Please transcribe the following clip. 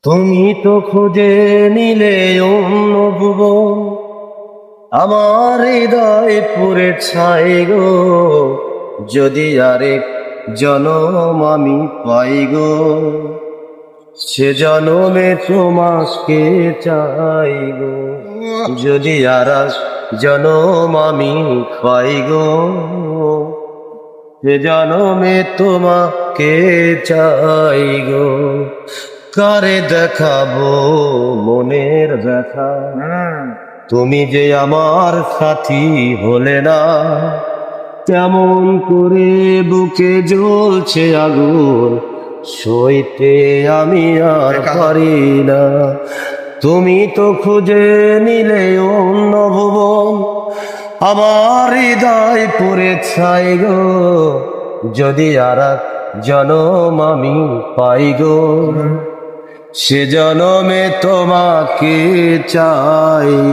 তুমি তো খুঁজে নিলে অন্য ভুবন, আমার হৃদয় পুরে ছাই গো। যদি আরেক জনম আমি পাই গো, সে জনমে তোমাকে চাই গো। যদি আরেক জনম আমি পাই গো, সে জনমে তোমাকে চাই গো। কারে দেখাবো মনের ব্যথা, তুমি যে আমার সাথী হলে না। কেমন করে বুকে জ্বলছে আগুন, সইতে আমি আর পারি না। তুমি তো খুঁজে নিলে অন্য ভুবন, আমার হৃদয় পুরে ছাই গো। যদি আরেক জনম আমি পাই গো, সে জনমে তোমাকে চাই।